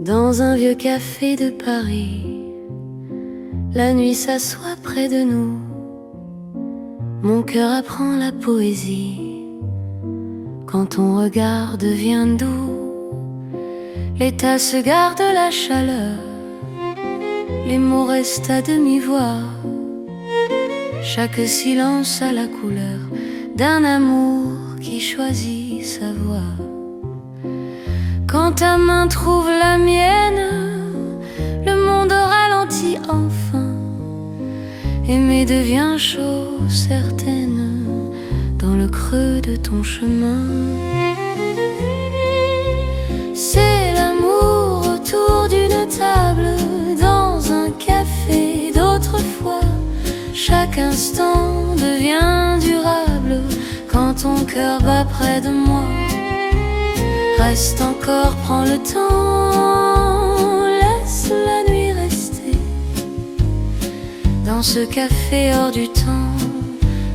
Dans un vieux café de Paris, la nuit s'assoit près de nous. Mon cœur apprend la poésie quand ton regard devient doux. Les tasses gardent la chaleur, les mots restent à demi-voix. Chaque silence a la couleur d'un amour qui choisit sa voie. Quand ta main trouve la mienne, le monde ralentit enfin. Aimer devient chose certaine dans le creux de ton chemin. C'est l'amour autour d'une table, dans un café d'autrefois. Chaque instant devient durable quand ton cœur bat près de moi. Reste encore, prends le temps, laisse la nuit rester. Dans ce café hors du temps,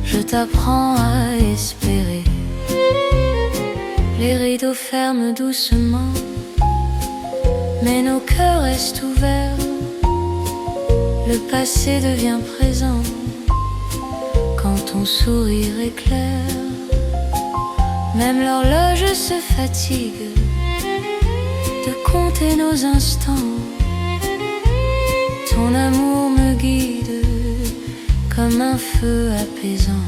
je t'apprends à espérer. Les rideaux ferment doucement, mais nos cœurs restent ouverts. Le passé devient présent quand ton sourire éclaire. Même l'horloge se fatigue de compter nos instants. Ton amour me guide comme un feu apaisant.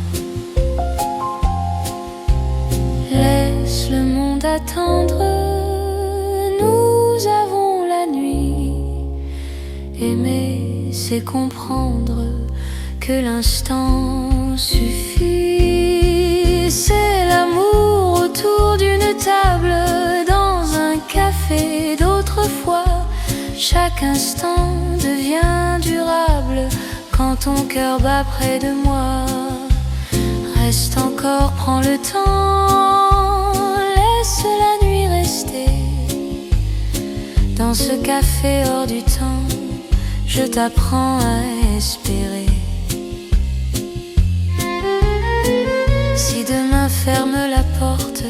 Laisse le monde attendre, nous avons la nuit. Aimer, c'est comprendre que l'instant suffit. C'est l'amour autour d'une table, dans un café d'autrefois. Chaque instant devient durable quand ton cœur bat près de moi. Reste encore, prends le temps, laisse la nuit rester. Dans ce café hors du temps, je t'apprends à espérer. Si demain ferme la porte,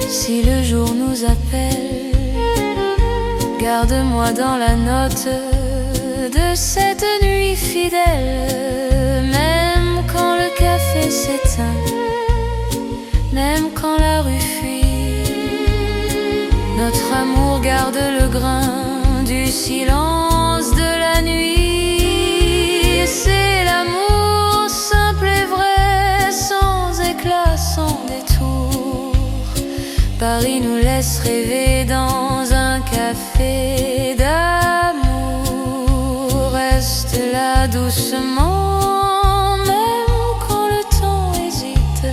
si le jour nous appelle, garde-moi dans la note de cette nuit fidèle. Même quand le café s'éteint, même quand la rue fuit, notre amour garde le grain du silence de la nuit. C'est l'amour simple et vrai, sans éclat, sans détour. Paris nous laisse rêver dans un café d'amour. Reste là doucement, même quand le temps hésite.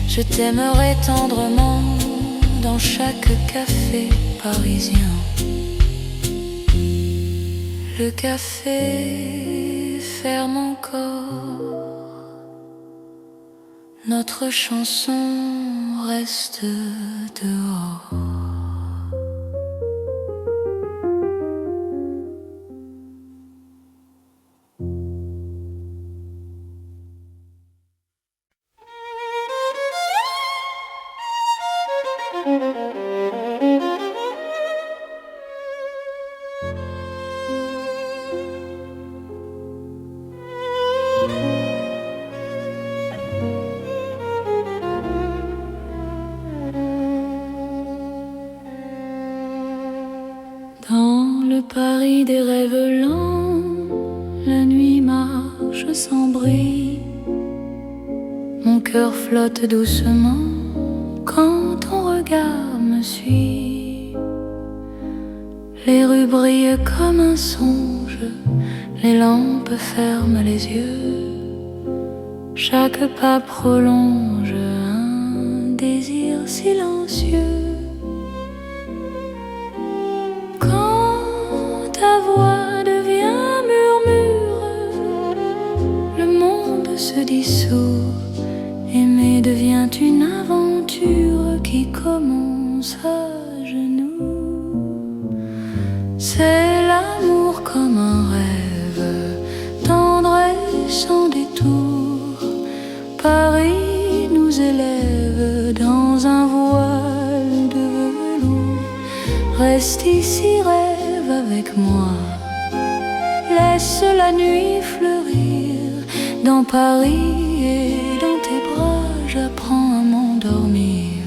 Je t'aimerai tendrement dans chaque café parisien. Le café ferme encore, notre chanson reste dehors. Dans le Paris des rêves lents, la nuit marche sans bruit. Mon cœur flotte doucement quand ton regard me suit. Les rues brillent comme un songe, les lampes ferment les yeux. Chaque pas prolonge un désir silencieux. Ta voix devient murmure, le monde se dissout. Aimer devient une aventure qui commence à Reste ici, rêve avec moi. Laisse la nuit fleurir dans Paris et dans tes bras, j'apprends à m'endormir.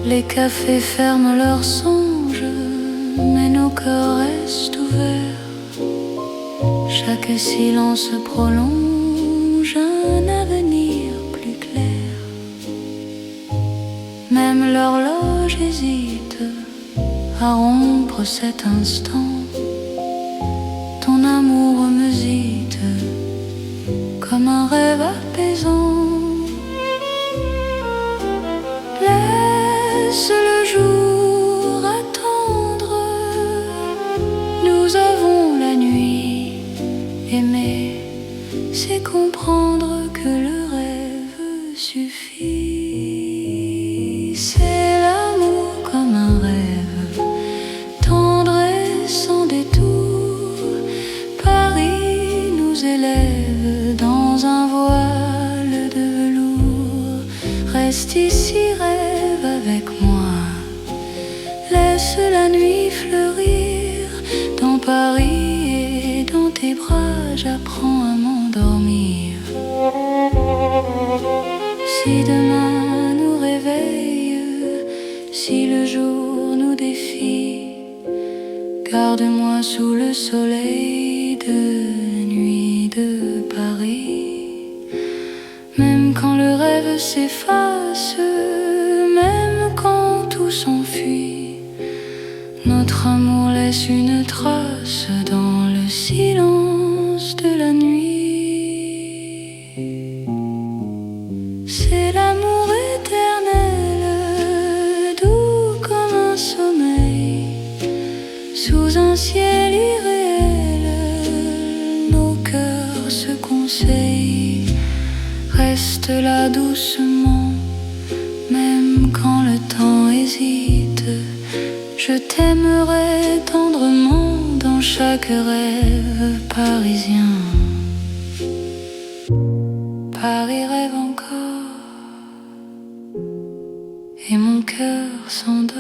Les cafés ferment leurs songes, mais nos cœurs restent ouverts. Chaque silence prolonge un avenir plus clair. Même l'horloge hésite à rompre cet instant. Ton amour me zite comme un rêve apaisant. Laisse le jour attendre, nous avons la nuit. Aimer, c'est comprendre que le rêve suffit. C'est l'amour comme un rêve, tendre et sans détour. Paris nous élève dans un voile de velours. Reste ici, rêve avec moi. Laisse la nuit fleurir dans Paris et dans tes bras, j'apprends à m'endormir. Si demain nous réveille, si le jour nous défie, garde-moi sous le soleil de nuit de Paris. Même quand le rêve s'efface, même quand tout s'enfuit, notre amour laisse une trace dans le silence de la nuit. C'est l'amour éternel, doux comme un sommeil. Sous un ciel irréel, nos cœurs se conseillent. Reste là doucement, même quand le temps hésite. Je t'aimerai tendrement dans chaque rêve parisien. Paris rêve encore et mon cœur s'endort.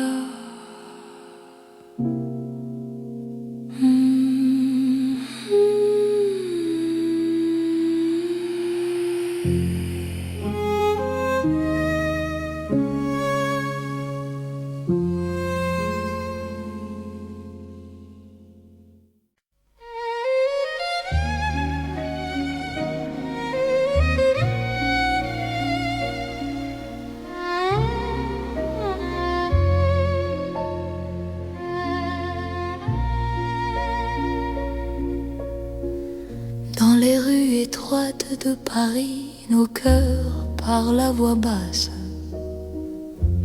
Dans les rues étroites de Paris, nos cœurs parlent à voix basse.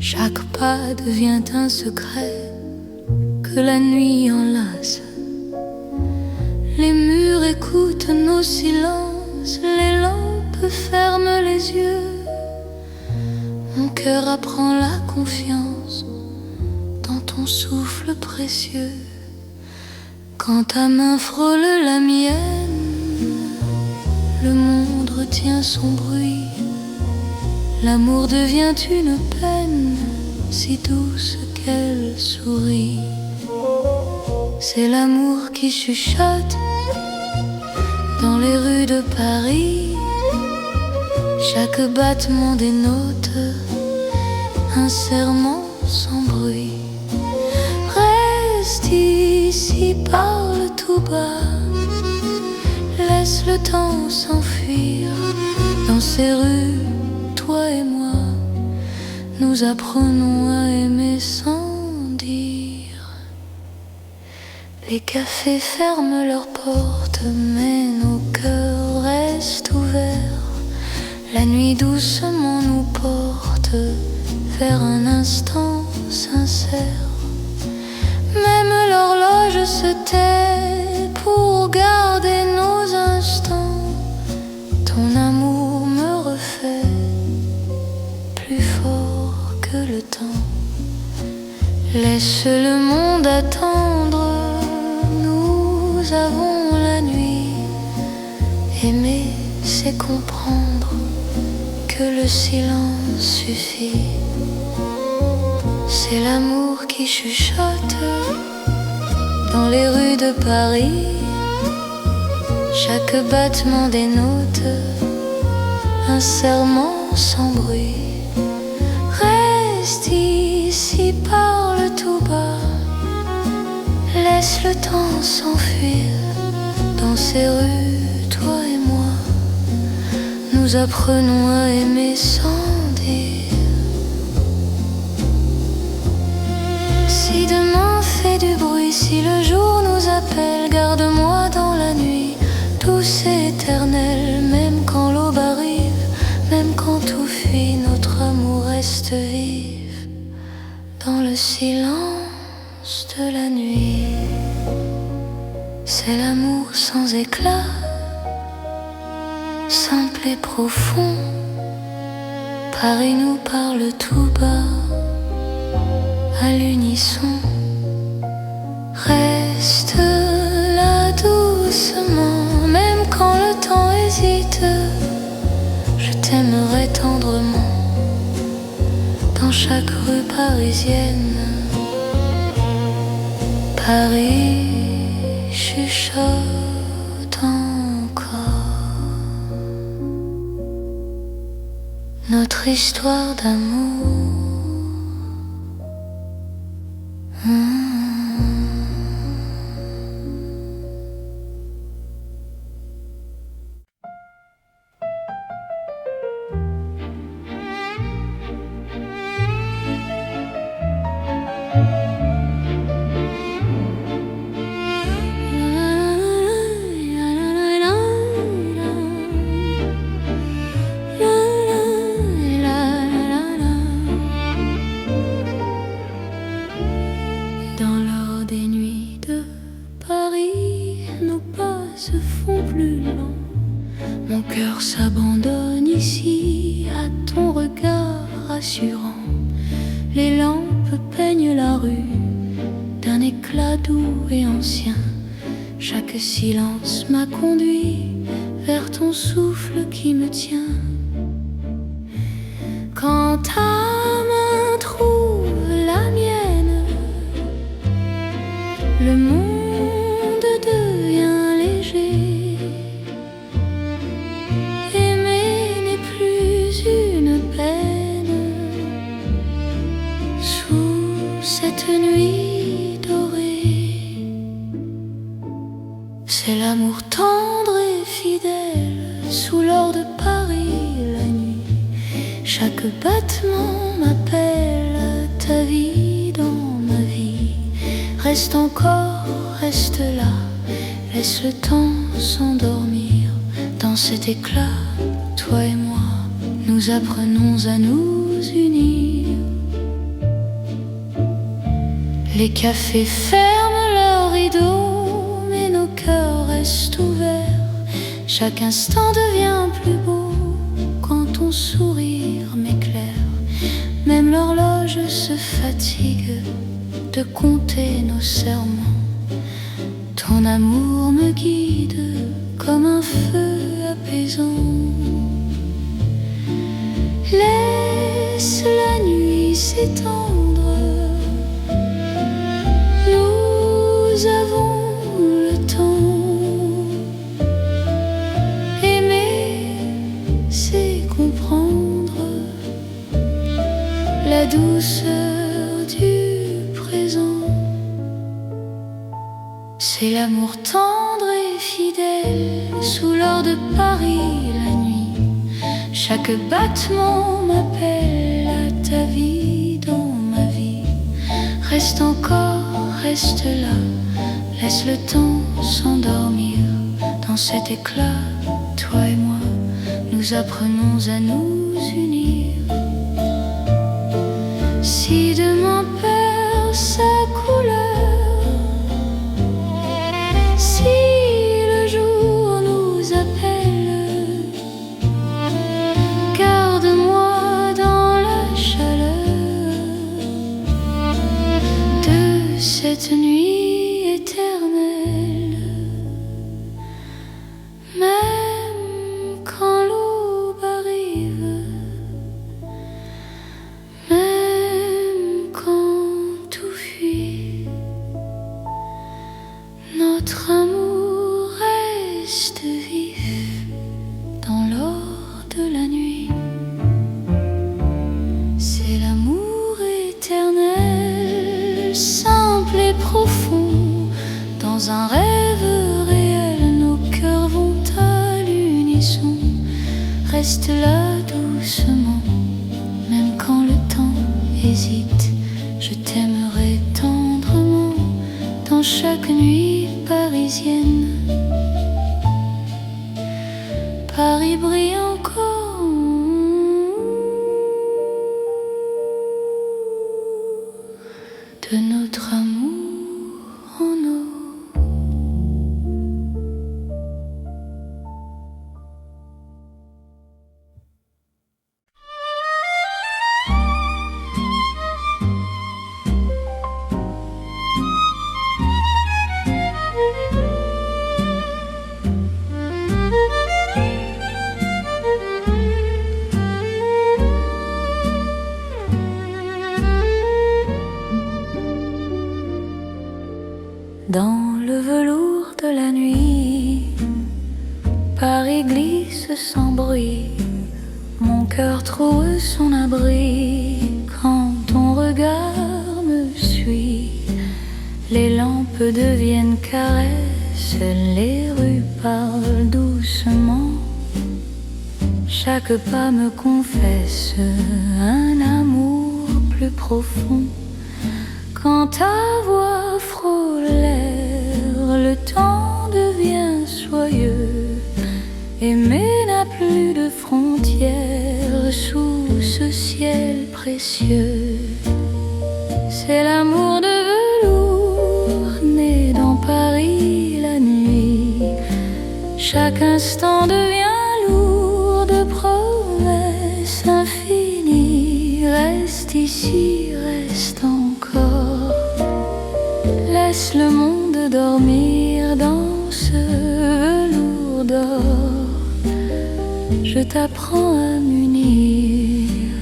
Chaque pas devient un secret que la nuit enlace. Les murs écoutent nos silences, les lampes ferment les yeux. Mon cœur apprend la confiance dans ton souffle précieux. Quand ta main frôle la mienne, le monde retient son bruit. L'amour devient une peine si douce qu'elle sourit. C'est l'amour qui chuchote dans les rues de Paris. Chaque battement dénote un serment sans bruit. Reste ici, parle tout bas. Laisse le temps s'enfuir. Dans ces rues, toi et moi, nous apprenons à aimer sans dire. Les cafés ferment leurs portes, mais nos cœurs restent ouverts. La nuit doucement nous porte vers un instant sincère. Même l'horloge se tait pour garder nos instants. Ton amour me refait plus fort que le temps. Laisse le monde attendre, nous avons la nuit. Aimer, c'est comprendre que le silence suffit. C'est l'amour qui chuchote dans les rues de Paris. Chaque battement des notes, un serment sans bruit. Reste ici, parle tout bas, laisse le temps s'enfuir. Dans ces rues, toi et moi, nous apprenons à aimer sans dire. Si demain fait du bruit, si le jour nous appelle, garde-moi dans la nuit, douce et éternelle. Même quand l'aube arrive, même quand tout fuit, notre amour reste vif dans le silence de la nuit. C'est l'amour sans éclat, simple et profond. Paris nous parle tout bas, à l'unisson. Reste là doucement, même quand le temps hésite. Je t'aimerai tendrement dans chaque rue parisienne. Paris chuchote encore notre histoire d'amour. Dans l'or des nuits de Paris, nos pas se font plus lents. Mon cœur s'abandonne ici à ton regard rassurant. Les lampes peignent la rue d'un éclat doux et ancien. Chaque silence m'a conduit vers ton souffle qui me tient. Quand ta main trouve la mienne, le monde devient léger. Aimer n'est plus une peine sous cette nuit dorée. C'est l'amour tendre et fidèle sous l'or de Paris la nuit. Chaque battement m'appelle à ta vie dans ma vie. Reste encore, reste là, laisse le temps s'endormir. Dans cet éclat, toi et moi, nous apprenons à nous unir. Les cafés ferment leurs rideaux, mais nos cœurs restent ouverts. Chaque instant devient plus beau quand ton sourire m'éclaire. Même l'horloge se fatigue de compter nos serments. Ton amour me guide comme un feu apaisant. Laisse la nuit s'étendre, nous avons le temps. Aimer, c'est comprendre la douceur du présent. C'est l'amour tendre et fidèle sous l'or de Paris la nuit. Chaque battement m'appelle à ta vie dans ma vie. Reste encore, reste là, laisse le temps s'endormir. Dans cet éclat, toi et moi, nous apprenons à nous unir. Si demain perd sa couleur, si le jour nous appelle, garde-moi dans la chaleur de cette nuit éternelle. Même quand l'aube arrive, nuit. C'est l'amour éternel, simple et profond. Dans un rêve réel, nos cœurs vont à l'unisson. Reste là doucement, même quand le temps hésite. Je t'aimerai tendrement dans chaque nuit parisienne. Paris brille encore de notre amour en eau. Dans le velours de la nuit, Paris glisse sans bruit. Mon cœur trouve son abri quand ton regard me suit. Les lampes deviennent caresses, les rues parlent doucement. Chaque pas me confesse un amour plus profond. Quand ta voix frôle l'air, le temps devient soyeux. Aimer n'a plus de frontières sous ce ciel précieux. C'est l'amour de velours né dans Paris la nuit. Chaque instant devient lourd de promesses infinies. Reste ici, reste encore. Laisse le monde dormir dans ce velours d'or. Je t'apprends à m'unir.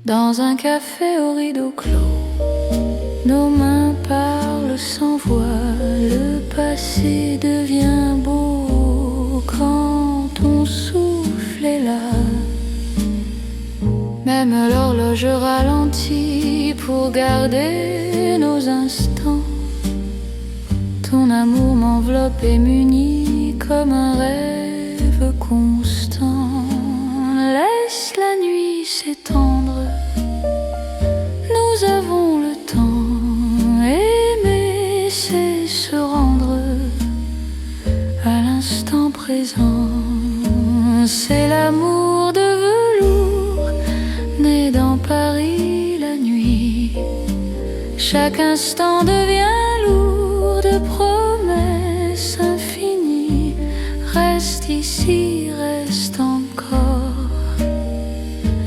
Dans un café au rideau clos, nos mains parlent sans voix. Le passé devient beau quand ton souffle est là. Même l'horloge ralentit pour garder nos instants. Ton amour m'enveloppe et m'unit comme un rêve constant. Laisse la nuit s'étendre, nous avons le temps. Aimer, c'est se rendre à l'instant présent. C'est l'amour de velours né dans Paris la nuit. Chaque instant devient lourd de promesses infinies. Reste ici, reste encore.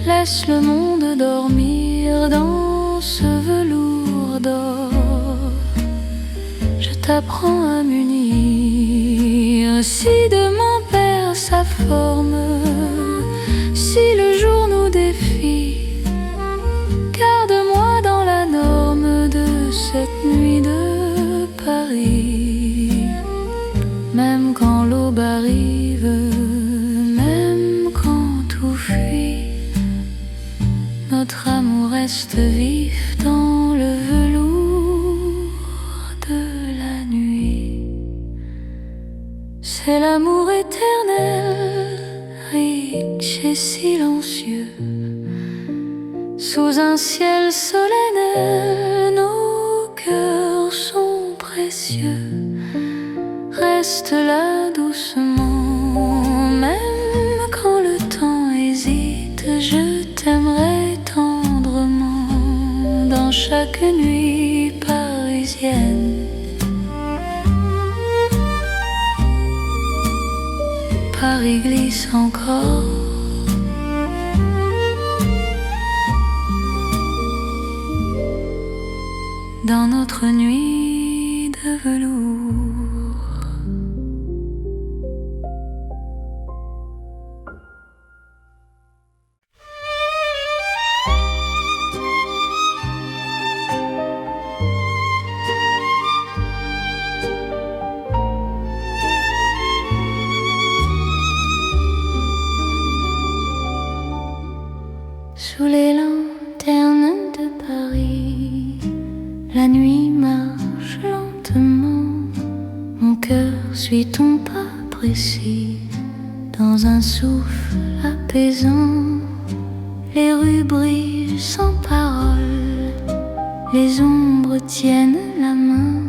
Laisse le monde dormir dans ce velours d'or. Je t'apprends à m'unir. Si demain perd sa forme, si le jour nous défie, garde-moi dans la norme de cette nuit de Paris. Même quand l'aube arrive, même quand tout fuit, notre amour reste vif dans le velours de la nuit. C'est l'amour éternel, riche et silencieux. Sous un ciel solennel, nos cœurs sont précieux. Reste là doucement, même quand le temps hésite. Je t'aimerai tendrement dans chaque nuit parisienne. Paris glisse encore. Dans notre nuit de velours. Sous les lanternes de Paris, la nuit marche lentement. Mon cœur suit ton pas précis dans un souffle apaisant. Les rues brillent sans parole, les ombres tiennent la main.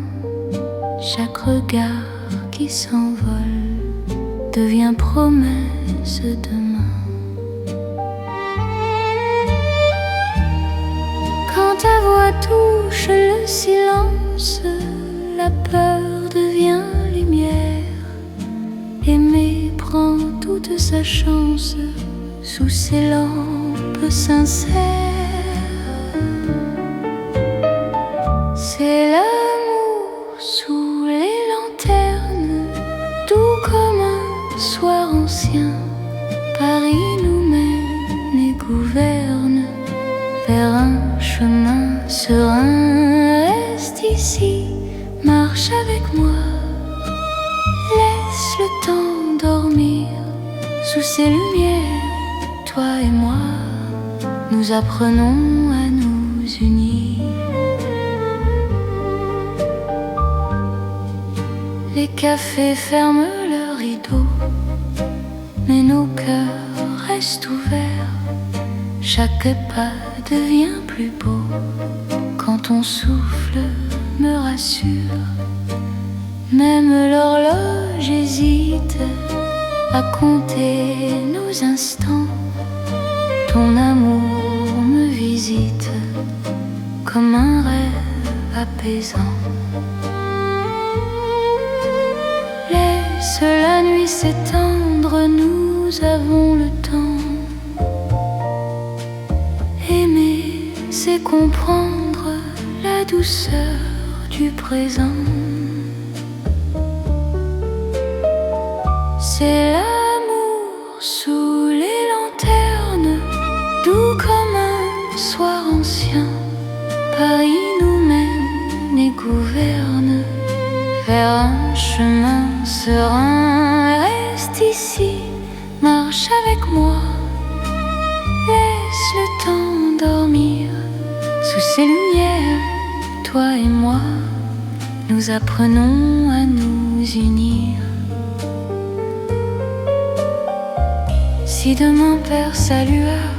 Chaque regard qui s'envole devient promesse demain. Quand ta voix touche le silence, la peur devient lumière. Aimer prend toute sa chance sous ces lampes sincères. C'est l'amour sous les lanternes, doux comme un soir ancien. Paris nous mène et gouverne vers un chemin serein. Reste ici, marche avec moi, laisse le temps dormir. Sous ces lumières, toi et moi, nous apprenons à nous unir. Les cafés ferment leurs rideaux, mais nos cœurs restent ouverts. Chaque pas devient plus beau quand ton souffle me rassure. Même l'horloge hésite à compter nos instants. Ton amour me visite comme un rêve apaisant. Laisse la nuit s'étendre, nous avons le temps. Aimer, c'est comprendre la douceur du présent. C'est l'amour sous les lanternes, doux comme un soir ancien. Paris nous mène et gouverne vers un chemin serein. Reste ici, marche avec moi, laisse le temps dormir. Sous ces lumières, toi et moi, nous apprenons à nous unir. Si demain perd sa lueur,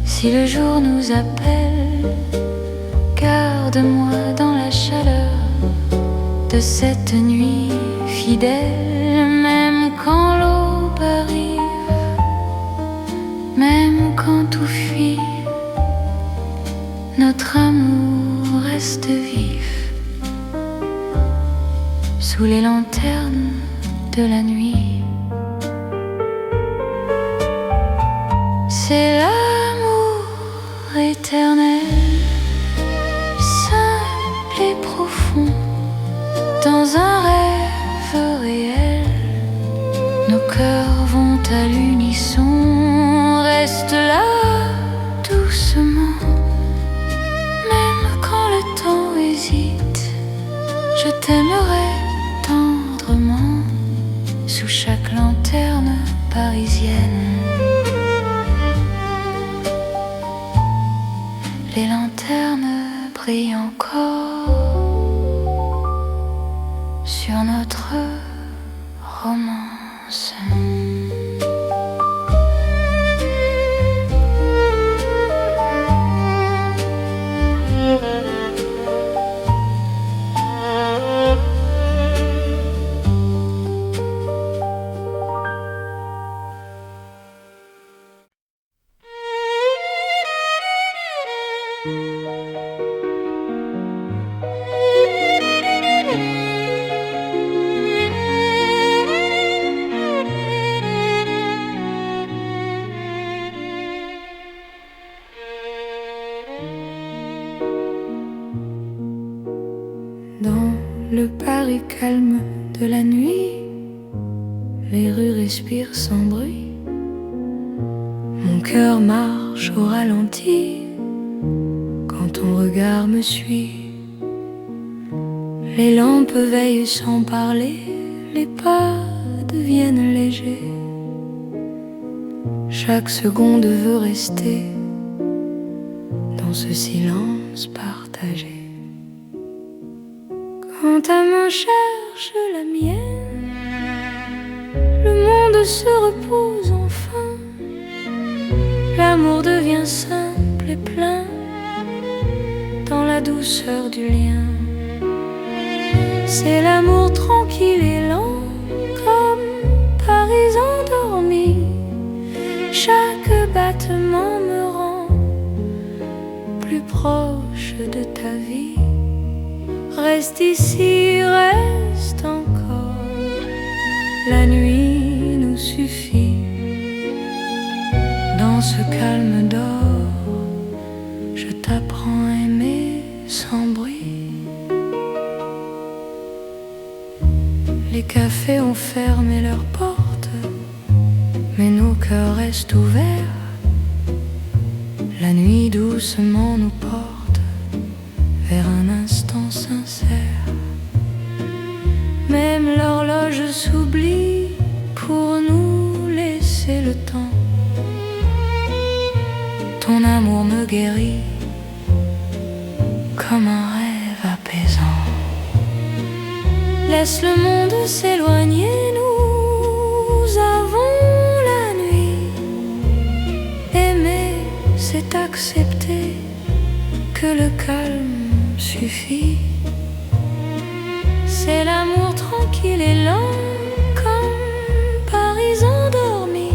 si le jour nous appelle, garde-moi dans la chaleur de cette nuit fidèle. Même quand l'aube arrive, même quand tout fuit, notre amour reste vif sous les lanternes de la nuit. C'est l'amour éternel, simple et profond, dans un rêve réel. Nos cœurs vont à l'unisson. Reste là doucement, même quand le temps hésite. Je t'aimerai tendrement sous chaque lanterne parisienne. Les lanternes brillent encore sur notre romance. Dans le Paris calme de la nuit, les rues respirent sans bruit. Mon cœur marche au ralenti quand ton regard me suit. Les lampes veillent sans parler, les pas deviennent légers. Chaque seconde veut rester dans ce silence partagé. Quand ta main cherche la mienne, le monde se repose enfin. L'amour devient simple et plein dans la douceur du lien. C'est l'amour tranquille et lent, comme Paris endormi. Chaque battement me rend plus proche de ta vie. Reste ici, reste encore, la nuit nous suffit. Dans ce calme d'or, je t'apprends à aimer sans bruit. Les cafés ont fermé leurs portes, mais nos cœurs restent ouverts. La nuit doucement nous porte vers un instant sincère. Même l'horloge s'oublie pour nous laisser le temps. Ton amour me guérit comme un rêve apaisant. Laisse le monde s'éloigner, nous avons la nuit. Aimer, c'est accepter que le calme suffit. C'est l'amour tranquille et lent, comme Paris endormi.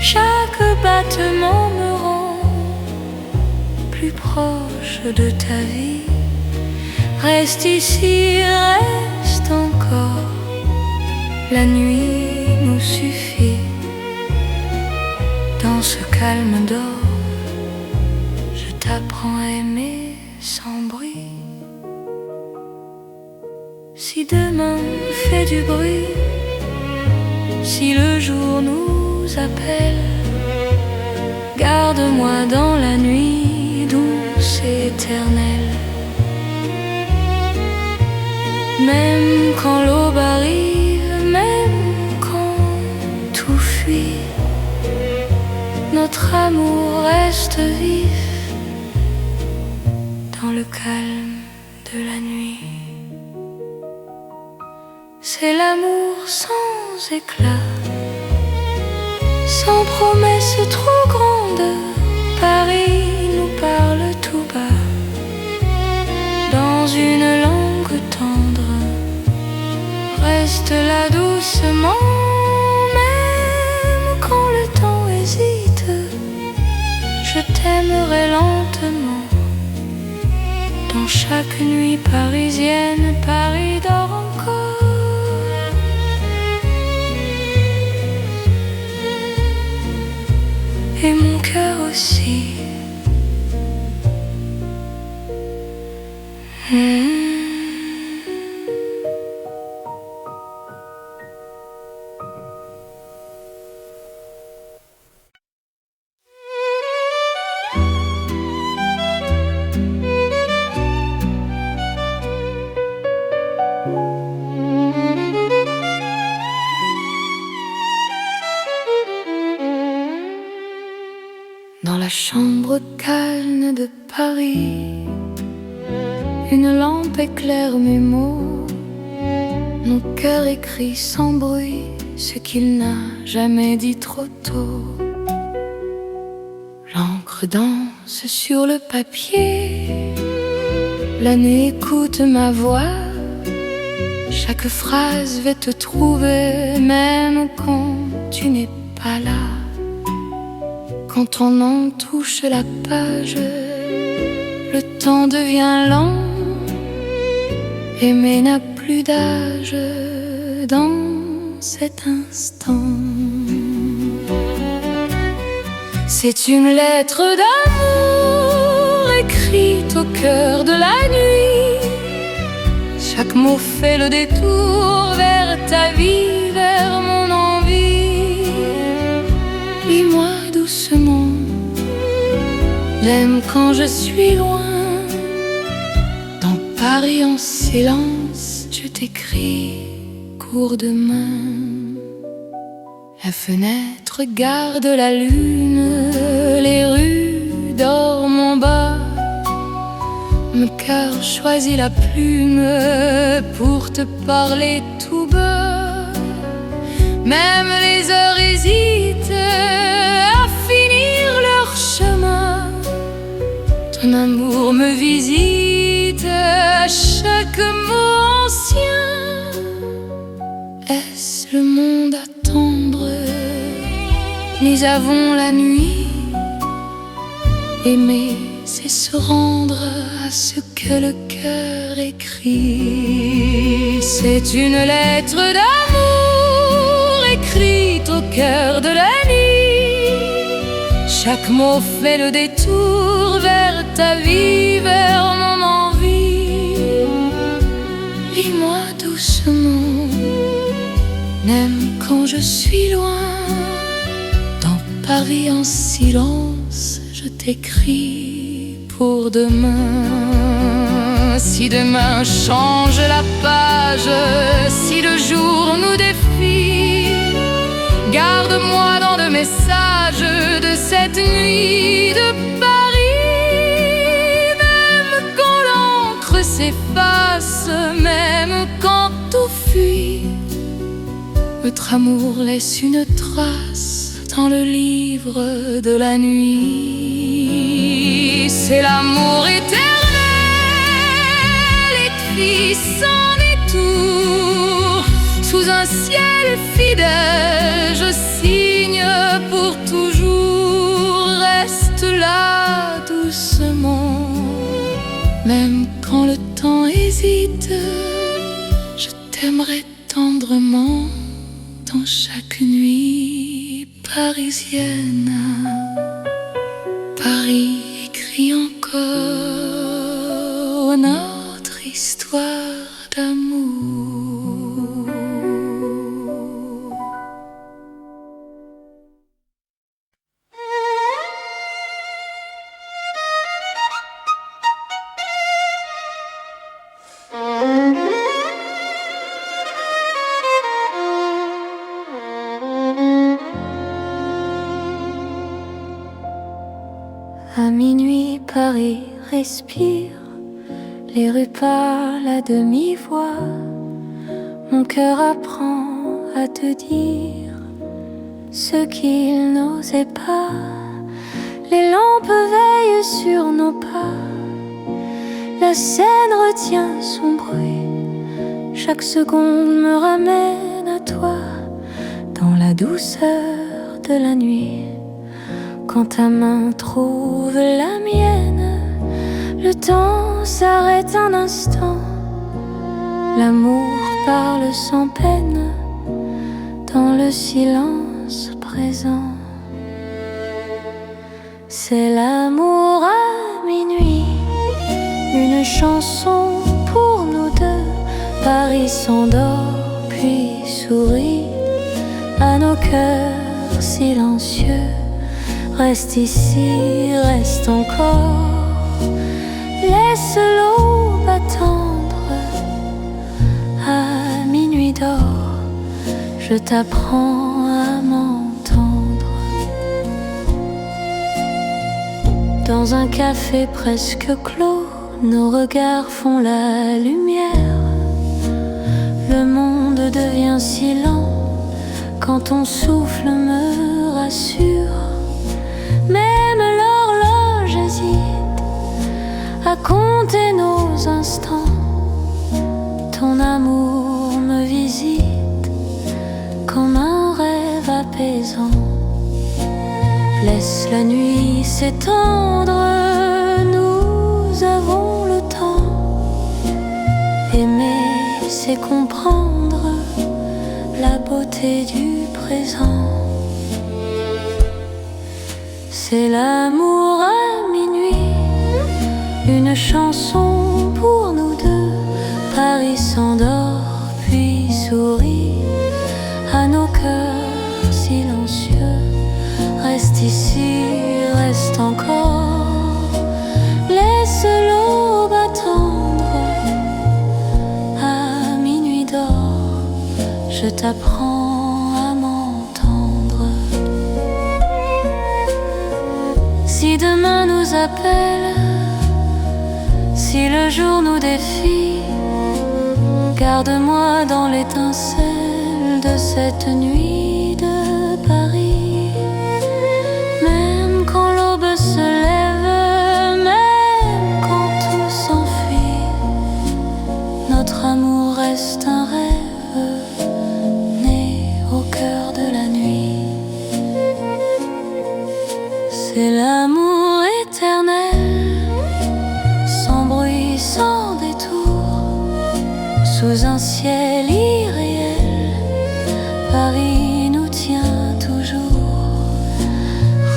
Chaque battement me rend plus proche de ta vie. Reste ici, reste encore, la nuit nous suffit. Dans ce calme d'or, je t'apprends à aimer sans bruit. Si demain fait du bruit, si le jour nous appelle, garde-moi dans la nuit douce et éternelle. Même quand l'aube arrive, même quand tout fuit, notre amour reste vif dans le calme de la nuit. C'est l'amour sans éclat, sans promesse trop grande. Paris nous parle tout bas, dans une langue tendre. Reste là doucement, même quand le temps hésite. Je t'aimerai lentement. Dans chaque nuit parisienne, Paris dort encore. Et mon cœur aussi. Dans la chambre calme de Paris, une lampe éclaire mes mots. Mon cœur écrit sans bruit ce qu'il n'a jamais dit trop tôt. L'encre danse sur le papier, la nuit écoute ma voix. Chaque phrase va te trouver, même quand tu n'es pas là. Quand ton nom touche la page, le temps devient lent. Aimer n'a plus d'âge dans cet instant. C'est une lettre d'amour écrite au cœur de la nuit. Chaque mot fait le détour vers ta vie, vers mon envie. Lis-moi doucement, j'aime quand je suis loin. Dans Paris en silence, je t'écris court de main. La fenêtre regarde la lune, les rues dorment en bas. Mon cœur choisit la plume pour te parler tout bas. Même les heures hésitent à finir leur chemin. Ton amour me visite à chaque mot ancien. Est-ce le monde attendre? Nous avons la nuit. Aimer, c'est se rendre à ce que le cœur écrit. C'est une lettre d'amour écrite au cœur de la nuit. Chaque mot fait le détour vers ta vie, vers mon envie. Lis-moi doucement, même quand je suis loin. Dans Paris en silence, je t'écris pour demain. Si demain change la page, si le jour nous défie, garde-moi dans le message de cette nuit de Paris. Même quand l'encre s'efface, même quand tout fuit, notre amour laisse une trace dans le livre de la nuit. C'est l'amour éternel, écrit sans détour. Sous un ciel fidèle, je signe pour toujours. Reste là doucement, même quand le temps hésite. Je t'aimerai tendrement dans chaque nuit parisienne. Paris écrit encore notre histoire d'amour. À minuit, Paris respire, les rues parlent à demi-voix. Mon cœur apprend à te dire ce qu'il n'osait pas. Les lampes veillent sur nos pas, la Seine retient son bruit. Chaque seconde me ramène à toi, dans la douceur de la nuit. Quand ta main trouve la mienne, le temps s'arrête un instant. L'amour parle sans peine dans le silence présent. C'est l'amour à minuit, une chanson pour nous deux. Paris s'endort puis sourit à nos cœurs silencieux. Reste ici, reste encore, laisse l'aube attendre. À minuit d'or, je t'apprends à m'entendre. Dans un café presque clos, nos regards font la lumière. Le monde devient si lent quand ton souffle me rassure. Même l'horloge hésite à compter nos instants. Ton amour me visite comme un rêve apaisant. Laisse la nuit s'étendre, nous avons le temps. Aimer, c'est comprendre la beauté du présent. C'est l'amour à minuit, une chanson pour nous deux. Paris s'endort puis sourit à nos cœurs silencieux. Reste ici, reste encore, laisse l'aube attendre. À minuit d'or, je t'apprends à m'entendre. demain nous appelle, si le jour nous défie, garde-moi dans l'étincelle de cette nuit de Paris. Même quand l'aube se lève, même quand tout s'enfuit, notre amour reste un rêve né au cœur de la nuit. C'est l'amour éternel, sans bruit, sans détour, sous un ciel irréel. Paris nous tient toujours.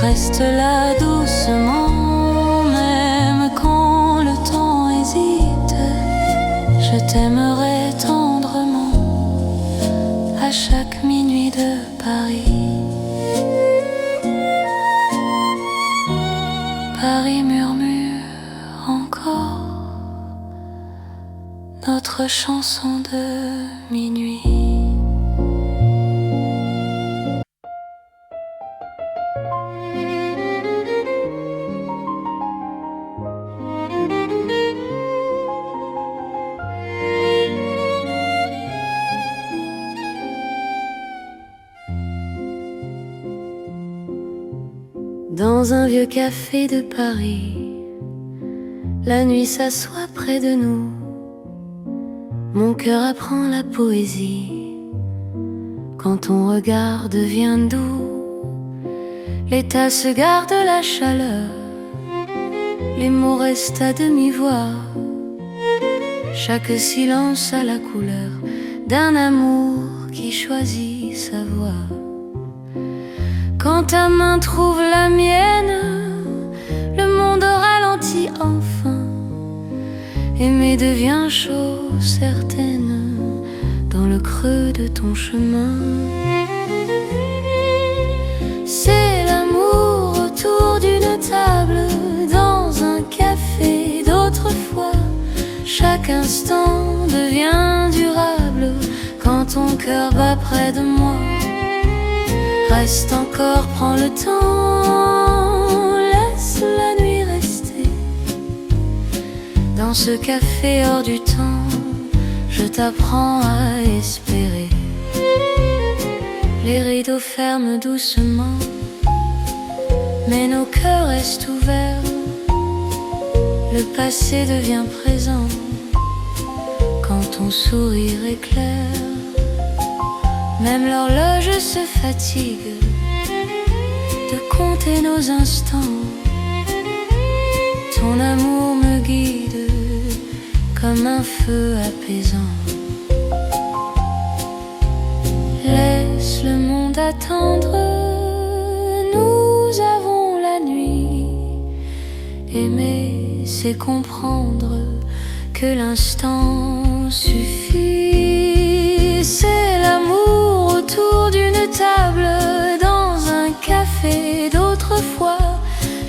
Reste là doucement, même quand le temps hésite. Je t'aimerai tendrement à chaque minuit de Paris. Paris murmure encore notre chanson de minuit. Dans un vieux café de Paris, la nuit s'assoit près de nous. Mon cœur apprend la poésie quand ton regard devient doux. Les tasses gardent la chaleur, les mots restent à demi-voix. Chaque silence a la couleur d'un amour qui choisit sa voie. Quand ta main trouve la mienne, le monde ralentit enfin. Aimer devient chose certaine dans le creux de ton chemin. C'est l'amour autour d'une table, dans un café d'autrefois. Chaque instant devient durable quand ton cœur bat près de moi. Reste encore, prends le temps, laisse la nuit rester. Dans ce café hors du temps, je t'apprends à espérer. Les rideaux ferment doucement, mais nos cœurs restent ouverts. Le passé devient présent quand ton sourire éclaire. Même l'horloge se fatigue de compter nos instants. Ton amour me guide comme un feu apaisant. Laisse le monde attendre, nous avons la nuit. Aimer, c'est comprendre que l'instant suffit. C'est l'amour autour d'une table, dans un café d'autrefois.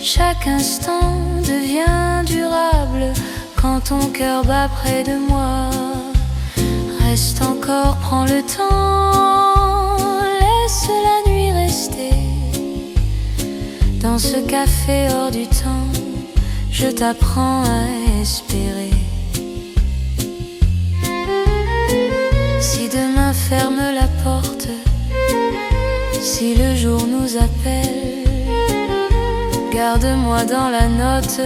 Chaque instant devient durable quand ton cœur bat près de moi. Reste encore, prends le temps, laisse la nuit rester. Dans ce café hors du temps, je t'apprends à espérer. Si demain ferme la porte, si le jour nous appelle, garde-moi dans la note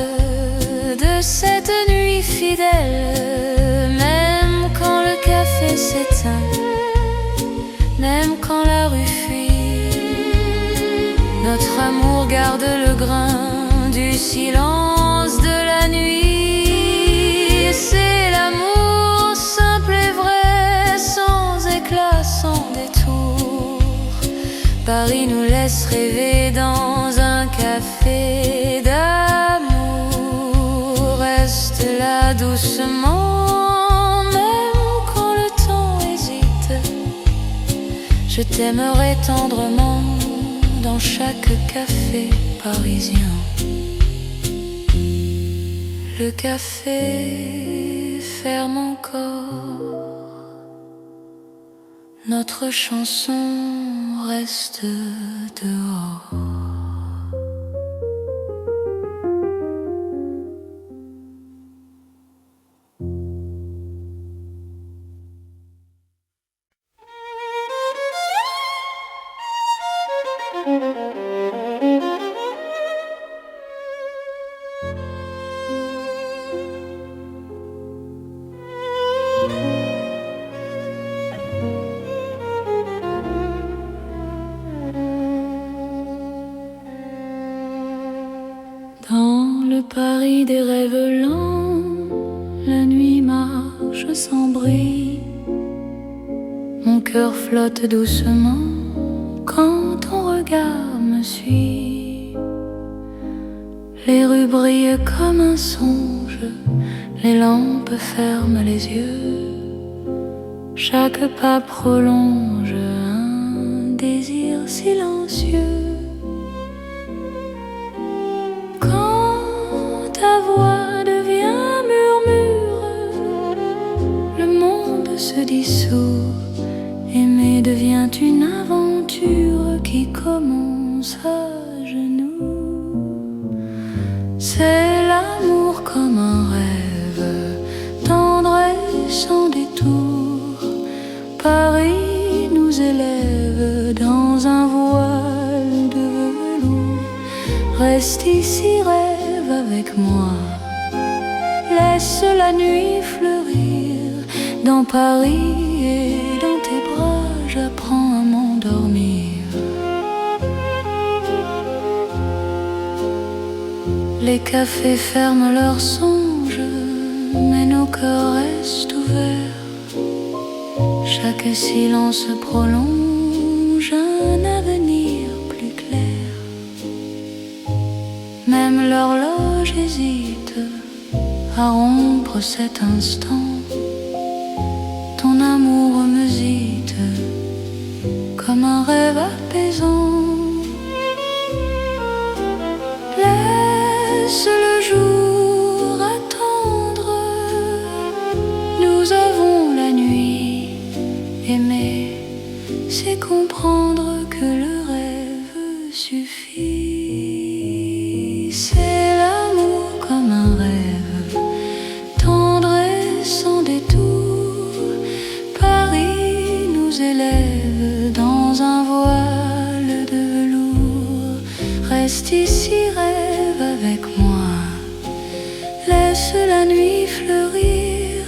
de cette nuit fidèle. Même quand le café s'éteint, même quand la rue fuit, notre amour garde le grain du silence de la nuit. C'est l'amour simple et vrai, sans éclat, sans détour. Paris nous laisse rêver dans un café d'amour. Reste là doucement, même quand le temps hésite. Je t'aimerai tendrement dans chaque café parisien. Le café ferme encore, notre chanson reste dehors. Paris des rêves lents, la nuit marche sans bruit. Mon cœur flotte doucement quand ton regard me suit. Les rues brillent comme un songe, les lampes ferment les yeux. Chaque pas prolonge un désir silencieux. Quand ta voix devient murmure, le monde se dissout. Aimer devient une aventure qui commence à genoux. C'est l'amour comme un rêve, tendre et sans détour. Paris nous élève dans un voile de velours. Reste ici, rêve avec moi. Laisse la nuit fleurir dans Paris et dans tes bras. J'apprends à m'endormir. Les cafés ferment leurs songes, mais nos cœurs restent ouverts. Chaque silence prolonge un avenir plus clair. Même l'horloge hésite à rompre cet instant. Ton amour me zite comme un rêve apaisant. Laisse le jour attendre, nous avons la nuit. Aimer, c'est comprendre que le rêve suffit. C'est l'amour comme un rêve, tendre et sans détour. Paris nous élève dans un voile de velours. Reste ici, rêve avec moi. Laisse la nuit fleurir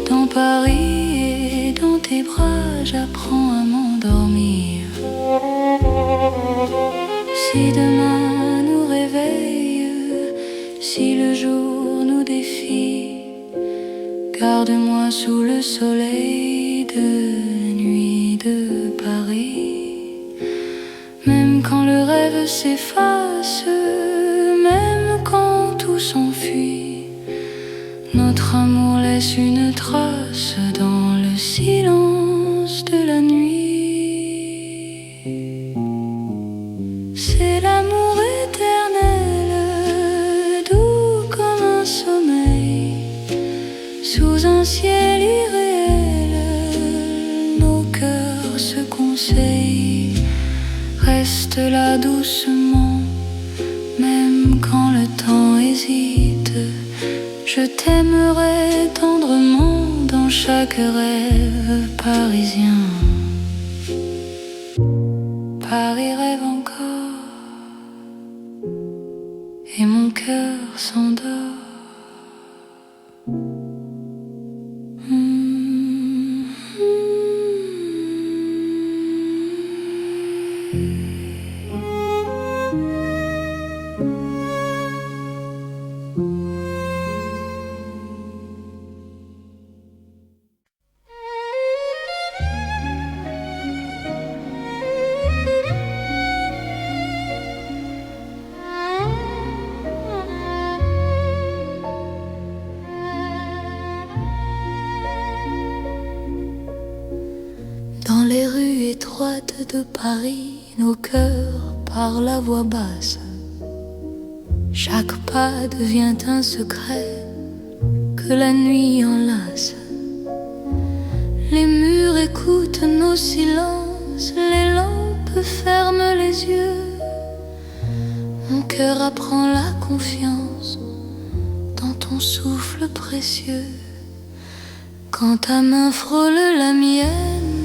dans Paris et dans tes bras. J'apprends à m'endormir. Si demain nous réveille, si le jour nous défie, garde-moi sous le soleil de nuit de Paris. Même quand le rêve s'efface, même quand tout s'enfuit, notre amour laisse une trace dans le silence de la nuit. C'est l'amour éternel, doux comme un sommeil. Sous un ciel irréel, nos cœurs se conseillent. Reste là doucement, même quand le temps hésite. Je t'aimerai tendrement dans chaque rêve parisien. Paris rêve encore et mon cœur s'endort. Dans les rues étroites de Paris, nos cœurs parlent à voix basse. Chaque pas devient un secret que la nuit enlace. Les murs écoutent nos silences, les lampes ferment les yeux. Mon cœur apprend la confiance dans ton souffle précieux. Quand ta main frôle la mienne,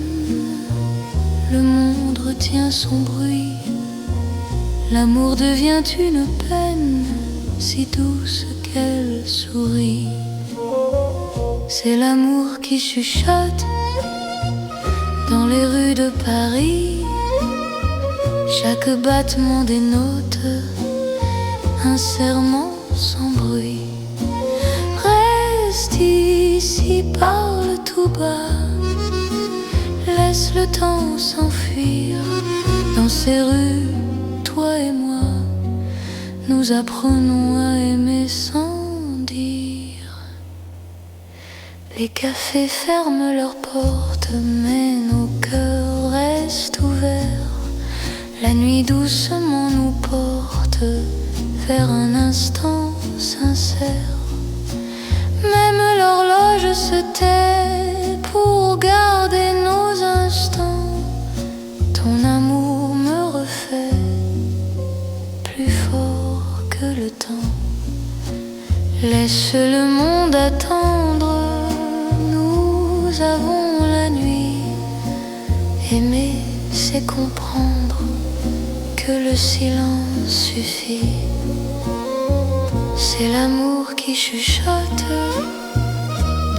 le monde retient son bruit. L'amour devient une peine si douce qu'elle sourit. C'est l'amour qui chuchote dans les rues de Paris. Chaque battement des notes, un serment sans bruit. Reste ici, parle tout bas, laisse le temps s'enfuir. Dans ces rues, toi et moi, nous apprenons à aimer sans dire. Les cafés ferment leurs portes, mais nos cœurs restent ouverts. La nuit doucement nous porte vers un instant sincère. Même l'horloge se tait pour garder nos instants. Ton amour me refait plus fort que le temps. Laisse le monde attendre, nous avons la nuit. Aimer, c'est comprendre que le silence suffit. C'est l'amour qui chuchote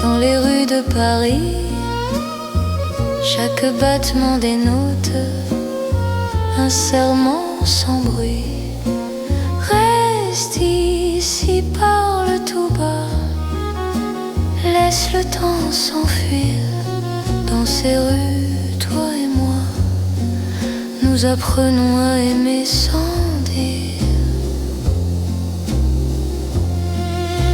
dans les rues de Paris. Chaque battement dénote un serment sans bruit. Reste ici, parle tout bas, laisse le temps s'enfuir. Dans ces rues, toi et moi, nous apprenons à aimer sans dire.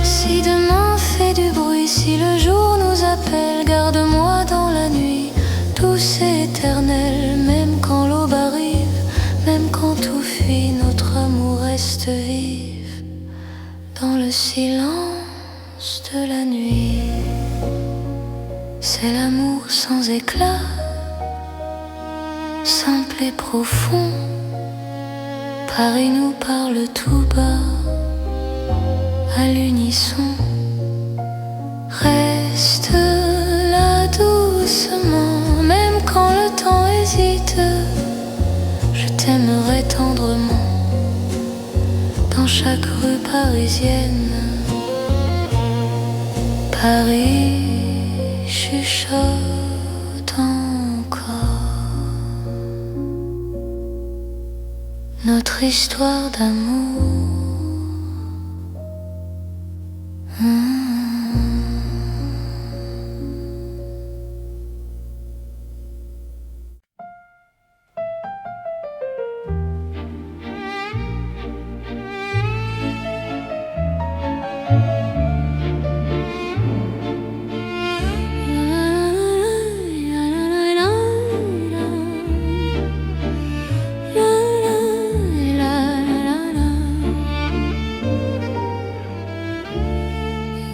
Si demain fait du bruit, si le jour nous appelle, garde-moi dans la nuit, douce et éternelle. Même quand l'aube arrive, même quand tout fuit, notre amour reste vif dans le silence de la nuit. C'est l'amour sans éclat, simple et profond. Paris nous parle tout bas, à l'unisson. Reste là doucement, même quand le temps hésite. Je t'aimerai tendrement dans chaque rue parisienne. Paris chuchote encore notre histoire d'amour.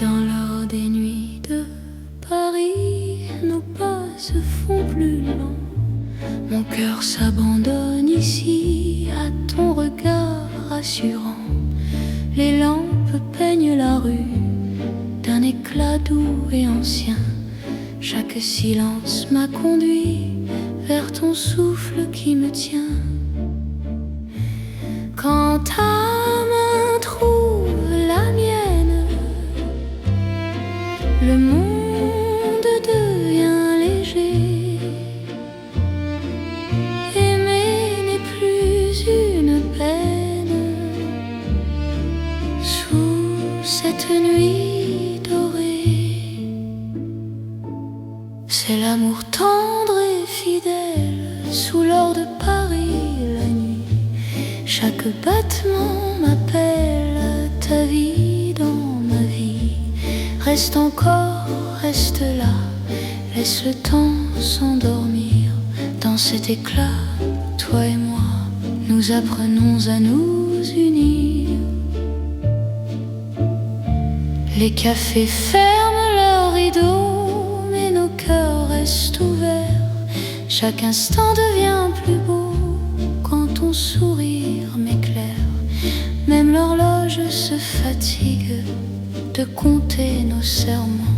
Dans l'or des nuits de Paris, nos pas se font plus lents. Mon cœur s'abandonne ici à ton regard rassurant. Les lampes peignent la rue d'un éclat doux et ancien. Chaque silence m'a conduit vers ton souffle qui me tient. Quand ta main trouve la mienne, le monde devient léger. Aimer n'est plus une peine sous cette nuit dorée. C'est l'amour tendre et fidèle sous l'or de Paris la nuit. Chaque battement m'appelle à ta vie dans ma vie. Reste encore, reste là, laisse le temps s'endormir. Dans cet éclat, toi et moi, nous apprenons à nous unir. Les cafés ferment leurs rideaux, mais nos cœurs restent ouverts. Chaque instant devient plus beau quand ton sourire m'éclaire. Même l'horloge se fatigue de compter nos serments.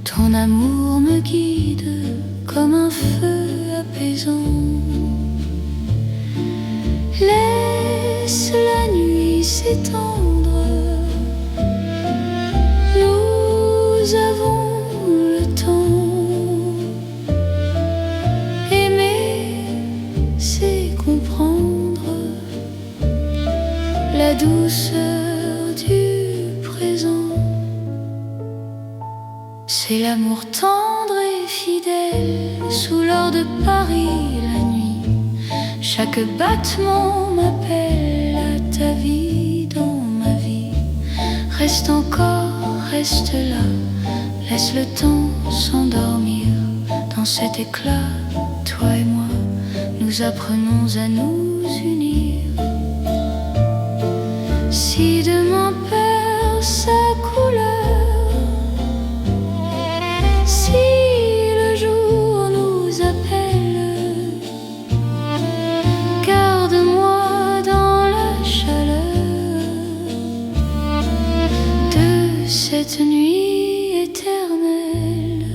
Ton amour me guide comme un feu apaisant. Laisse la nuit s'étendre, nous avons le temps. Aimer, c'est comprendre la douceur C'est l'amour tendre et fidèle sous l'or de Paris la nuit. Chaque battement m'appelle à ta vie dans ma vie. Reste encore, reste là, laisse le temps s'endormir. Dans cet éclat, toi et moi, nous apprenons à nous unir. Si demain perd sa couleur, si le jour nous appelle, garde-moi dans la chaleur de cette nuit éternelle.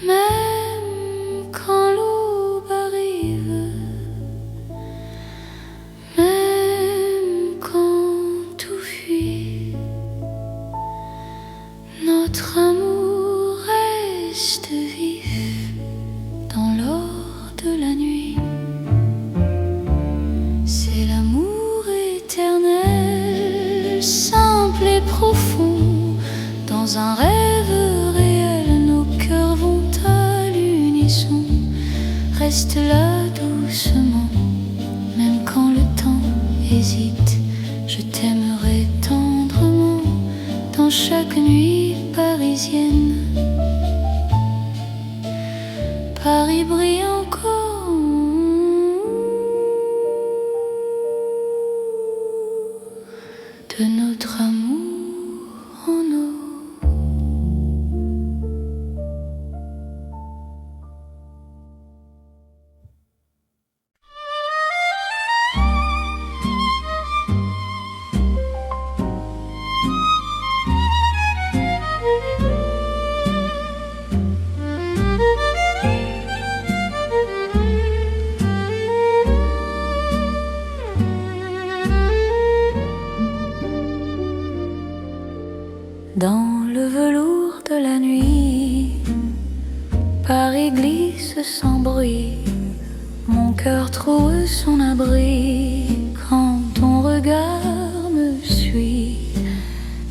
Même quand l'aube arrive, même quand tout fuit, notre amour reste vif dans l'or de la nuit. C'est l'amour éternel, simple et profond. Dans un rêve réel, nos cœurs vont à l'unisson. Reste là doucement, même quand le temps hésite. Je t'aimerai tendrement dans chaque nuit parisienne. Paris brille encore de notre amour en eau. Dans le velours de la nuit, Paris glisse sans bruit. Mon cœur trouve son abri quand ton regard me suit.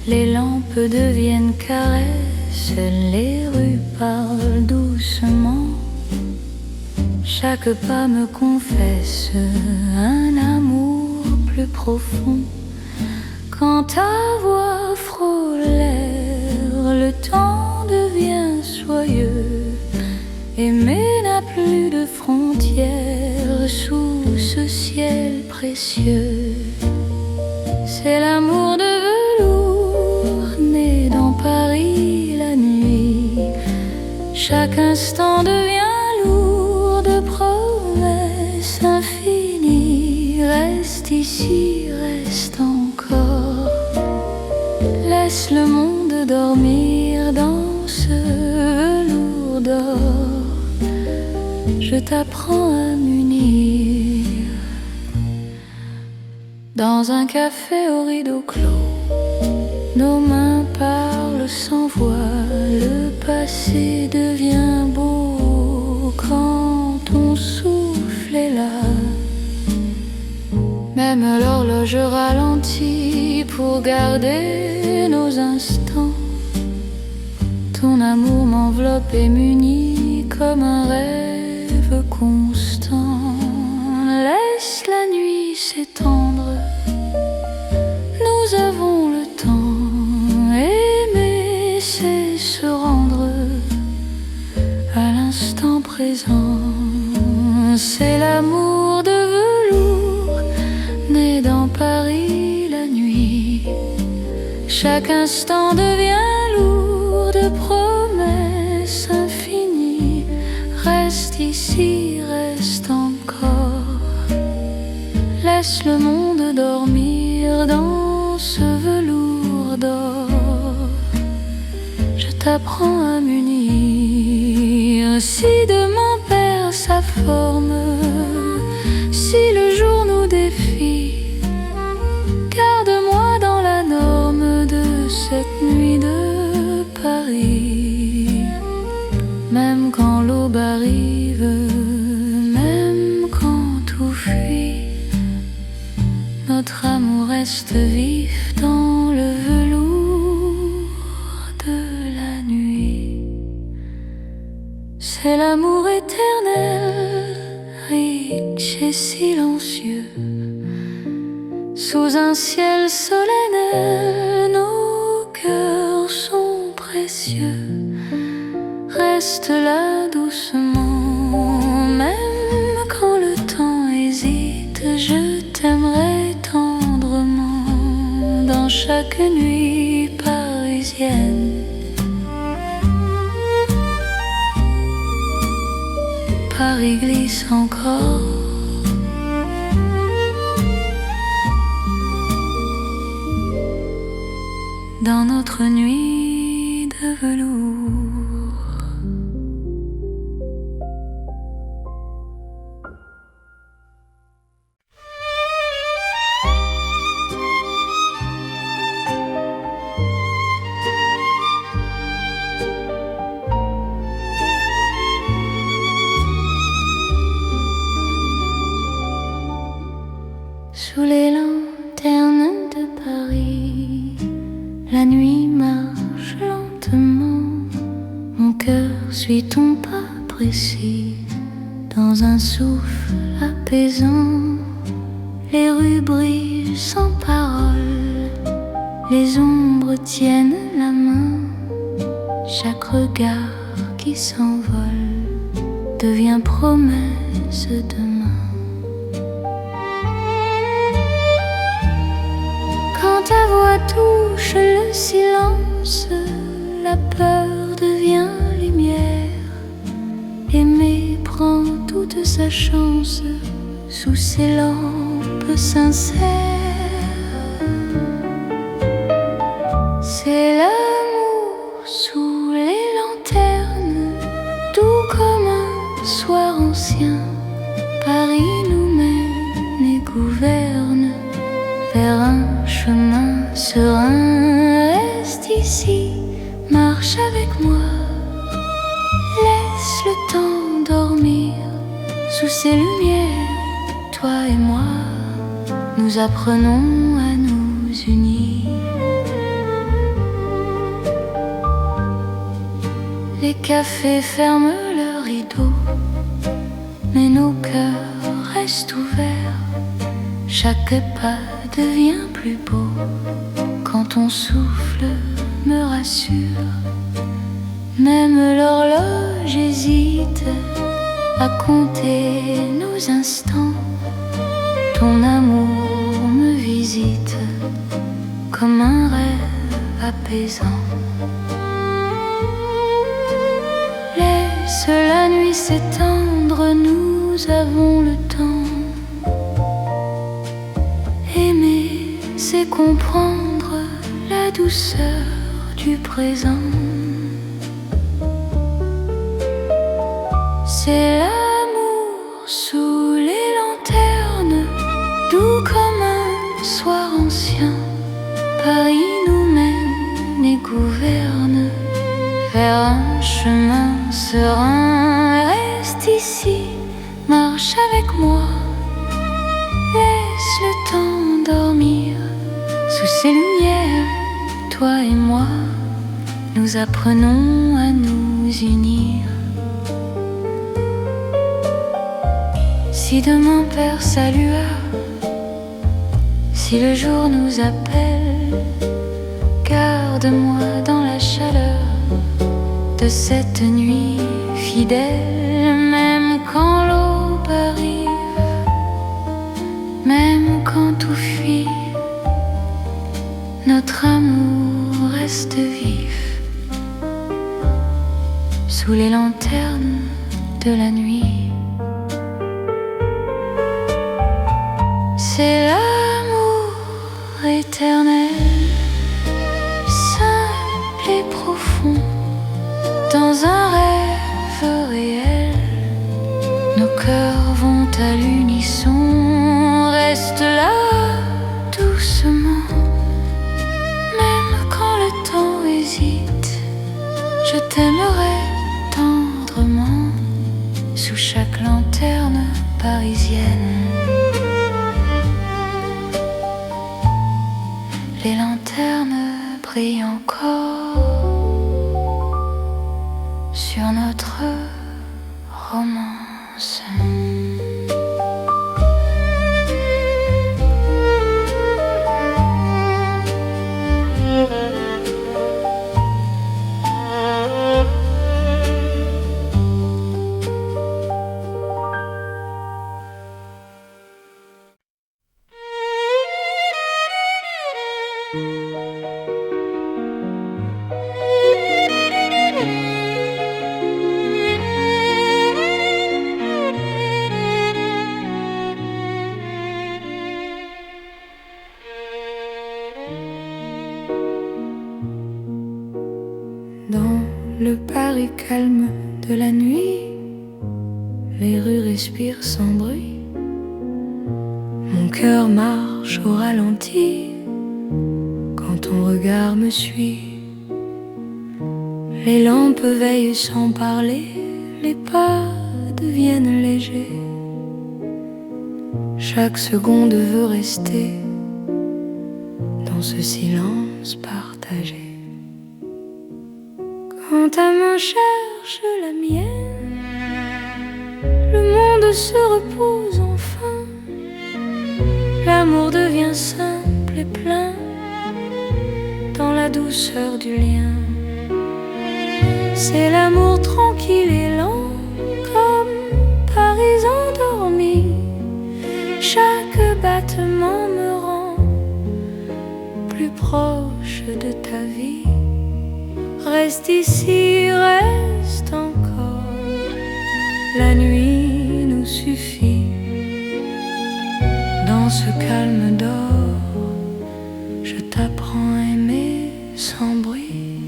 Les lampes deviennent caresses, les rues parlent doucement. Chaque pas me confesse un amour plus profond. Quand ta voix frôle l'air, le temps devient soyeux. Aimer n'a plus de frontières sous ce ciel précieux. C'est l'amour de velours né dans Paris la nuit. Chaque instant devient lourd de promesses infinies. Reste ici, reste encore. Laisse le monde dormir dans ce velours d'or. Je t'apprends à m'unir. Dans un café au rideau clos, nos mains parlent sans voix. Le passé devient beau quand ton souffle est là. Même l'horloge ralentit pour garder nos instants. Ton amour m'enveloppe et m'unit comme un rêve constant. Laisse la nuit s'étendre, nous avons le temps. Aimer, c'est se rendre à l'instant présent. C'est l'amour de velours né dans Paris la nuit. Chaque instant devient lourd de promesses infinies. Reste ici, reste encore. Laisse le monde dormir dans ce velours d'or. Je t'apprends à m'unir. Si demain perd sa forme, si le jour nous défie, garde-moi dans la norme de cette nuit de Paris. Même quand l'aube arrive, même quand tout fuit, notre amour reste vif dans le velours de est l'amour éternel, riche et silencieux. Sous un ciel solennel, nos cœurs sont précieux. Reste là doucement, même quand le temps hésite. Je t'aimerai tendrement dans chaque nuit parisienne. Paris glisse encore dans notre nuit de velours. Sous les lanternes de Paris, la nuit marche lentement. Mon cœur suit ton pas précis dans un souffle apaisant. Les rues brillent sans parole, les ombres tiennent la main. Chaque regard qui s'envole devient promesse demain. Quand ta voix touche le silence, la peur devient lumière. Aimer prend toute sa chance sous ces lampes sincères. C'est l'amour sous les lanternes, doux comme un soir ancien. Paris nous mène et gouverne vers un chemin serein. Reste ici, marche avec moi, laisse le temps dormir. Sous ces lumières, toi et moi, nous apprenons à nous unir. Les cafés ferment leurs rideaux, mais nos cœurs restent ouverts. Chaque pas devient plus beau quand ton souffle me rassure. Même l'horloge hésite à compter nos instants. Ton amour me visite comme un rêve apaisant. Laisse la nuit s'étendre, nous avons le temps. Aimer, c'est comprendre la douceur du présent. C'est l'amour sous les lanternes, doux comme un soir ancien. Paris nous mène et gouverne vers un chemin serein. Reste ici, marche avec moi, laisse le temps dormir. Sous ces lumières, toi et moi, nous apprenons à nous unir. Si demain perd sa lueur, si le jour nous appelle, garde-moi dans la chaleur de cette nuit fidèle. Même quand l'aube arrive, même quand tout fuit, notre amour reste vif sous les lanternes de la nuit. C'est l'amour éternel, simple et profond, dans un rêve réel. Nos cœurs vont à l'unisson. Reste là doucement, même quand le temps hésite. Je t'aimerai tendrement sous chaque lanterne parisienne. Les lanternes brillent encore sur notre Dans le Paris calme de la nuit, les rues respirent sans bruit. Mon cœur marche au ralenti quand ton regard me suit. Les lampes veillent sans parler, les pas deviennent légers. Chaque seconde veut rester dans ce silence partagé. Quand ta main cherche la mienne, le monde se repose enfin. L'amour devient simple et plein dans la douceur du lien. C'est l'amour tranquille et lent, comme Paris endormi. Chaque battement me rend plus proche de ta vie. Reste ici, reste encore, la nuit nous suffit. Dans ce calme d'or, je t'apprends à aimer sans bruit.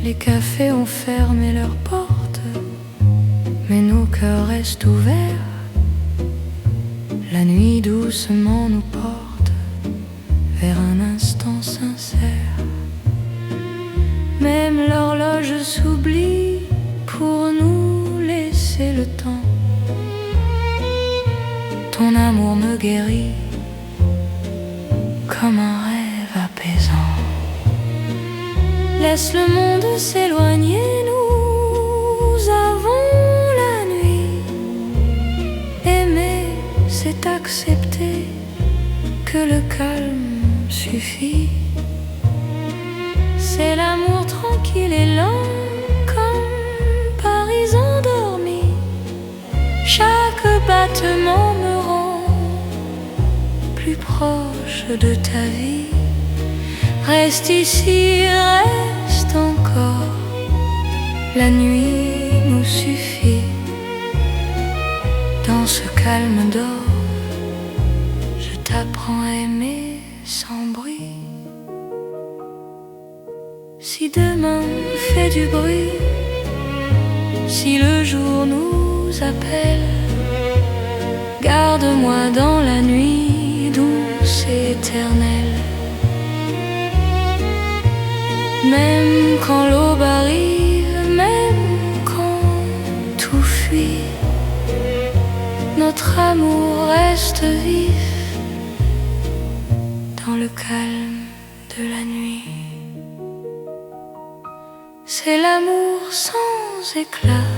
Les cafés ont fermé leurs portes, mais nos cœurs restent ouverts. La nuit doucement nous porte vers un instant sincère. Même l'horloge s'oublie pour nous laisser le temps. Ton amour me guérit comme un rêve apaisant. Laisse le monde s'éloigner, nous avons la nuit. Aimer, c'est accepter que le calme suffit. C'est l'amour tranquille et lent, comme Paris endormi. Chaque battement me rend plus proche de ta vie. Reste ici, reste encore, la nuit nous suffit. Dans ce calme d'or, je t'apprends à aimer sans bruit. Si demain fait du bruit, si le jour nous appelle, garde-moi dans la nuit douce et éternelle. Même quand l'aube arrive, même quand tout fuit, notre amour reste vif dans le calme de la nuit. C'est l'amour sans éclat,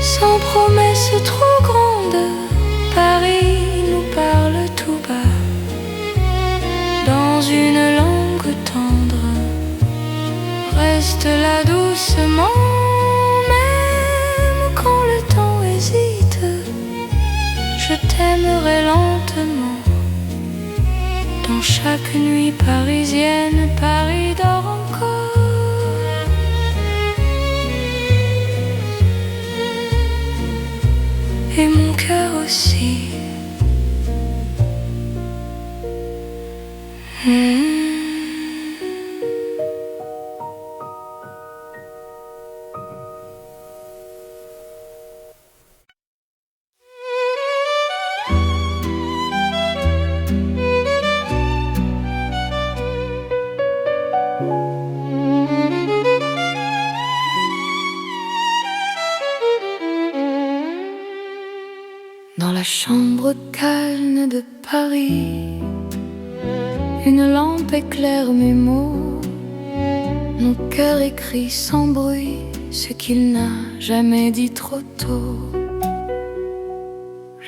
sans promesse trop grande. Paris nous parle tout bas, dans une langue tendre. Reste là doucement, même quand le temps hésite. Je t'aimerai lentement. Dans chaque nuit parisienne, Paris dort encore. Et mon cœur aussi. Dans la chambre calme de Paris, une lampe éclaire mes mots. Mon cœur écrit sans bruit ce qu'il n'a jamais dit trop tôt.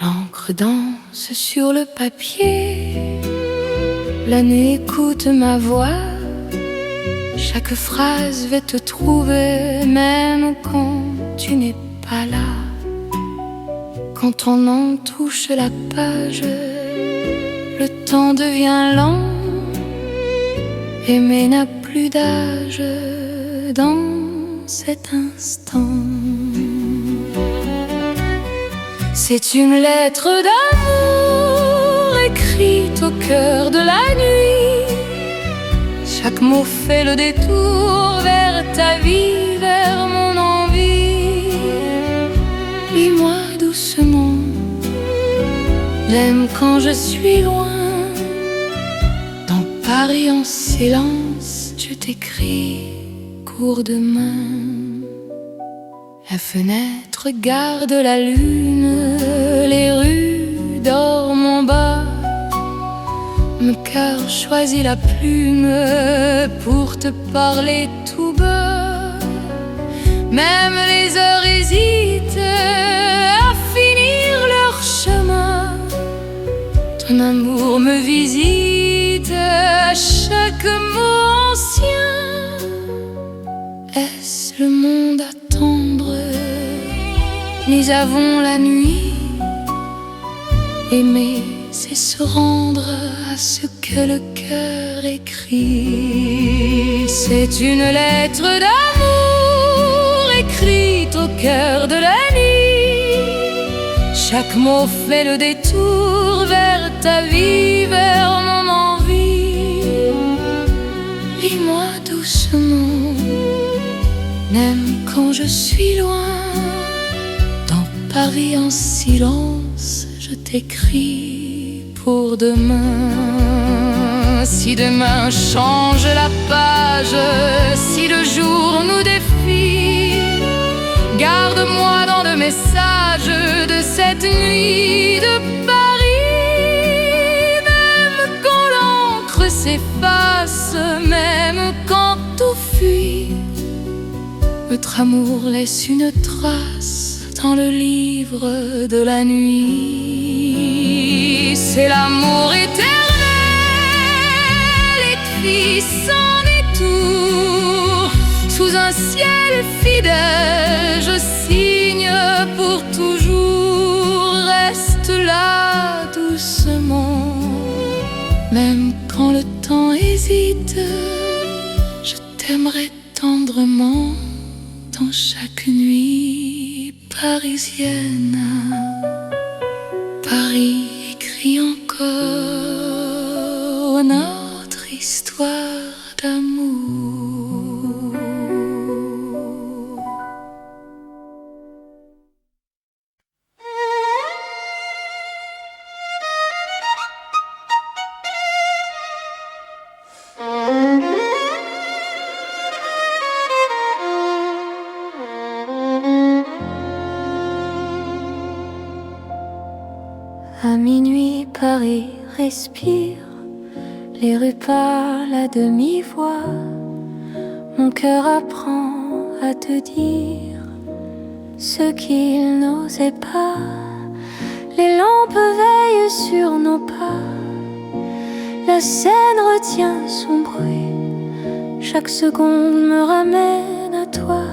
L'encre danse sur le papier, la nuit écoute ma voix. Chaque phrase va te trouver, même quand tu n'es pas là. Quand ton nom touche la page, le temps devient lent. Aimer n'a plus d'âge dans cet instant. C'est une lettre d'amour écrite au cœur de la nuit. Chaque mot fait le détour vers ta vie, vers mon envie. Lis-moi doucement, j'aime quand je suis loin. Dans Paris en silence, je t'écris cours de main. La fenêtre regarde la lune, les rues dorment en bas. Mon cœur choisit la plume pour te parler tout bas. Même les heures hésitent à finir leur chemin. Ton amour me visite à chaque mot ancien. Est-ce le monde attendre? Nous avons la nuit. Aimer, c'est se rendre à ce que le cœur écrit. C'est une lettre d'amour écrite au cœur de la nuit. Chaque mot fait le détour vers ta vie, vers mon envie. Lis-moi doucement, n'aime quand je suis loin. Dans Paris en silence, je t'écris pour demain. Si demain change la page, si le jour nous défie, garde-moi dans le message de cette nuit de Paris. Même quand l'encre s'efface, même quand tout fuit, notre amour laisse une trace dans le livre de la nuit. C'est l'amour éternel, écrit sans détour. Sous un ciel fidèle, je signe pour toujours. Reste là doucement, même quand le temps hésite. Je t'aimerai tendrement dans chaque nuit parisienne. Paris écrit encore notre histoire d'amour. À minuit, Paris respire, les rues parlent à demi-voix. Mon cœur apprend à te dire ce qu'il n'osait pas. Les lampes veillent sur nos pas, la Seine retient son bruit. Chaque seconde me ramène à toi,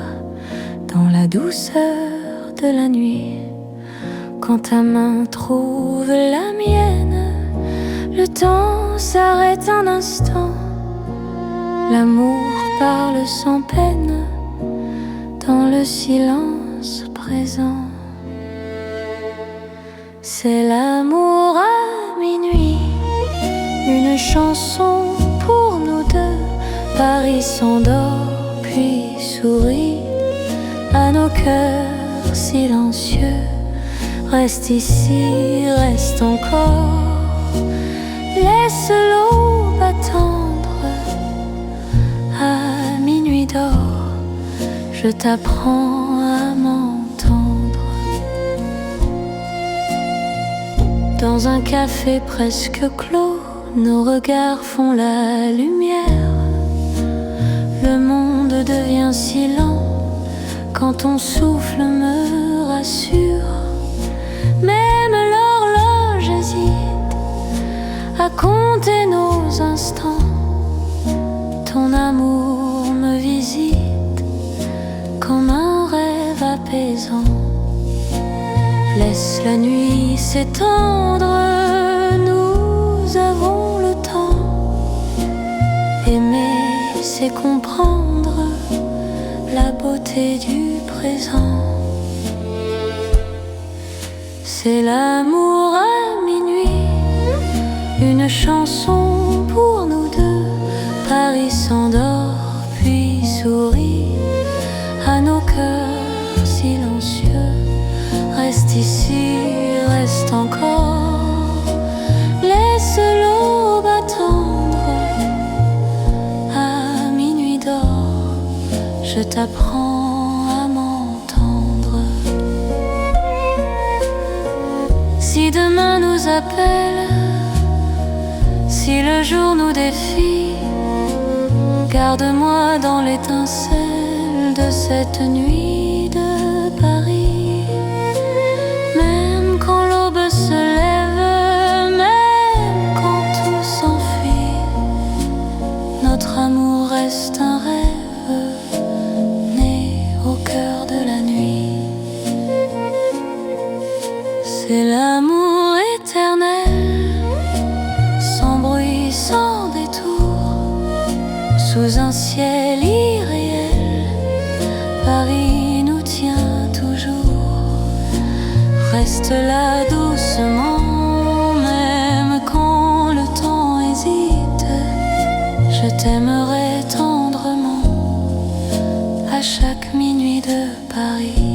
dans la douceur de la nuit. Quand ta main trouve la mienne, le temps s'arrête un instant. L'amour parle sans peine dans le silence présent. C'est l'amour à minuit, une chanson pour nous deux. Paris s'endort puis sourit à nos cœurs silencieux. Reste ici, reste encore, laisse l'aube attendre. À minuit d'or, je t'apprends à m'entendre. Dans un café presque clos, nos regards font la lumière. Le monde devient si lent quand ton souffle me rassure. Même l'horloge hésite à compter nos instants. Ton amour me visite comme un rêve apaisant. Laisse la nuit s'étendre, nous nous avons le temps. Aimer, c'est comprendre la beauté du présent. C'est l'amour à minuit, une chanson pour nous deux. Paris s'endort puis sourit à nos cœurs silencieux. Reste ici, reste encore, laisse l'aube attendre. À minuit d'or, je t'apprends à m'entendre. Si demain nous appelle, si le jour nous défie, garde-moi dans l'étincelle de cette nuit de Paris. Même quand l'aube se lève, même quand tout s'enfuit, notre amour reste un rêve né au cœur de la nuit. C'est l'amour éternel, sans bruit, sans détour, sous un ciel irréel. Paris nous tient toujours. Reste là doucement, même quand le temps hésite. Je t'aimerai tendrement à chaque minuit de Paris.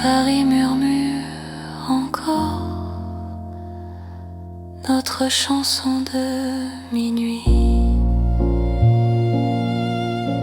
Paris murmure encore notre chanson de minuit.